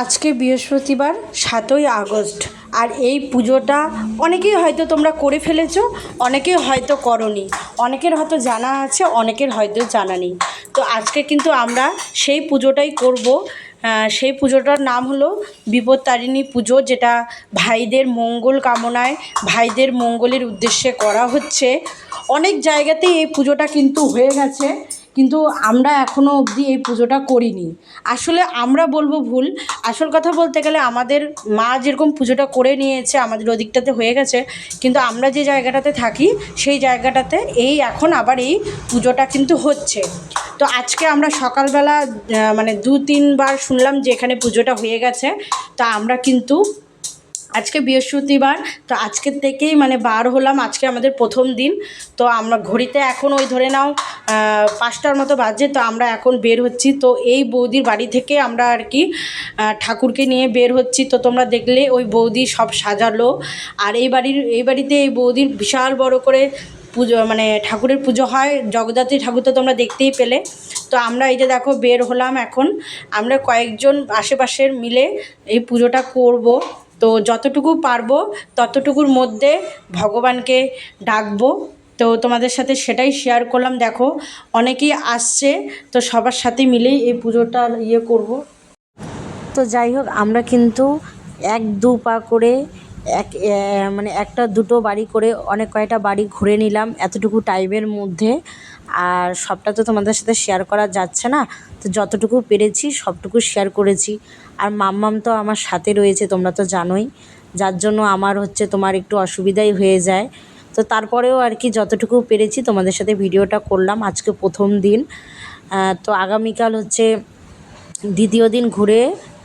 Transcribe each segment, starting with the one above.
আজকে বৃহস্পতিবার ৭ই আগস্ট। আর এই পুজোটা অনেকেই হয়তো তোমরা করে ফেলেছো, অনেকেই হয়তো করোনি, অনেকের হয়তো জানা আছে, অনেকের হয়তো জানা নেই। তো আজকে কিন্তু আমরা সেই পুজোটাই করব। সেই পুজোটার নাম হলো বিপত্তারিণী পুজো, যেটা ভাইদের মঙ্গল কামনায়, ভাইদের মঙ্গলের উদ্দেশ্যে করা হচ্ছে। অনেক জায়গাতেই এই পুজোটা কিন্তু হয়ে গেছে, কিন্তু আমরা এখনও অবধি এই পুজোটা করিনি। আসলে আমরা বলবো ভুল, আসল কথা বলতে গেলে আমাদের মা যেরকম পুজোটা করে নিয়েছে, আমাদের ওদিকটাতে হয়ে গেছে, কিন্তু আমরা যে জায়গাটাতে থাকি সেই জায়গাটাতে এখন আবার এই পুজোটা কিন্তু হচ্ছে। তো আজকে আমরা সকালবেলা মানে 2-3 বার শুনলাম যে এখানে পুজোটা হয়ে গেছে। তা আমরা কিন্তু আজকে বৃহস্পতিবার, তো আজকের থেকেই মানে বার হলাম। আজকে আমাদের প্রথম দিন। তো আমরা ঘড়িতে এখন ওই ধরে নাও 5টার মতো বাজে। তো আমরা এখন বের হচ্ছি। তো এই বৌদির বাড়ি থেকে আমরা আর কি ঠাকুরকে নিয়ে বের হচ্ছি। তো তোমরা দেখলে ওই বৌদি সব সাজালো। আর এই বাড়িতে এই বৌদির বিশাল বড় করে পুজো, মানে ঠাকুরের পুজো হয়। জগদ্ধাত্রী ঠাকুর তো তোমরা দেখতেই পেলে। তো আমরা এই যে দেখো বের হলাম এখন। আমরা কয়েকজন আশেপাশের মিলে এই পুজোটা করব। তো যতটুকু পারবো ততটুকুর মধ্যে ভগবানকে ডাকবো। তো তোমাদের সাথে সেটাই শেয়ার করলাম। দেখো অনেকেই আসছে, তো সবার সাথে মিলেই এই পুজোটা করব। তো যাই হোক, আমরা কিন্তু 1-2 পা করে মানে 1-2 বাড়ি করে অনেক কয়টা বাড়ি ঘুরে নিলাম এতটুকু টাইমের মধ্যে। আর সবটা তো তোমাদের সাথে শেয়ার করা যাচ্ছে না, তো যতটুকু পেরেছি সবটুকু শেয়ার করেছি। আর মাম্মাম তো আমার সাথে রয়েছে, তোমরা তো জানোই, যার জন্য আমার তোমার একটু অসুবিধাই হয়ে যায়। তো তারপরেও আর কি যতটুকু পেরেছি তোমাদের সাথে ভিডিওটা করলাম। আজকে প্রথম দিন। তো আগামীকাল দ্বিতীয় দিন ঘুরে,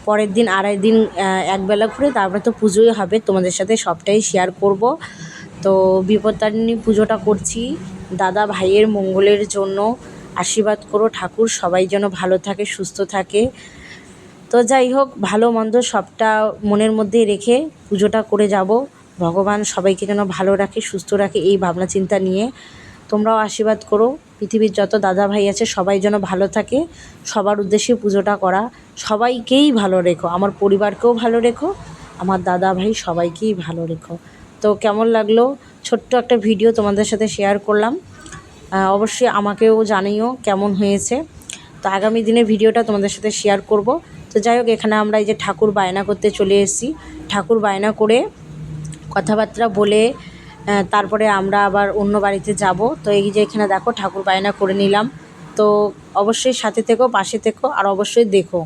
পরের দিন আড়াই দিন একবেলা ঘুরে তারপরে তো পুজোই হবে। তোমাদের সাথে সবটাই শেয়ার করব। তো বিপত্তারিণী পুজোটা করছি দাদা ভাইয়ের মঙ্গলের জন্য। আশীর্বাদ করো ঠাকুর সবাই যেন ভালো থাকে, সুস্থ থাকে। তো যাই হোক, ভালো মন্দ সবটা মনের মধ্যে রেখে পুজোটা করে যাব। ভগবান সবাইকে যেন ভালো রাখে, সুস্থ রাখে, এই ভাবনা চিন্তা নিয়ে তোমরাও আশীর্বাদ করো। পৃথিবীর যত দাদা ভাই আছে সবাই যেন ভালো থাকে, সবার উদ্দেশ্যে পুজোটা করা। সবাইকেই ভালো রেখো, আমার পরিবারকেও ভালো রেখো, আমার দাদা ভাই সবাইকেই ভালো রেখো। তো কেমন লাগলো ছোট্ট একটা ভিডিও তোমাদের সাথে শেয়ার করলাম। অবশ্যই আমাকেও জানিও কেমন হয়েছে। তো আগামী দিনে ভিডিওটা তোমাদের সাথে শেয়ার করব। তো যাই হোক, এখানে আমরা এই যে ঠাকুর বায়না করতে চলে এসেছি। ঠাকুর বায়না করে কথাবার্তা বলে তারপরে আমরা আবার অন্য বাড়িতে যাব। তো এই যে এখানে দেখো ঠাকুর বায়না করে নিলাম। তো অবশ্যই সাথে থেকো, পাশে থেকো, আর অবশ্যই দেখো।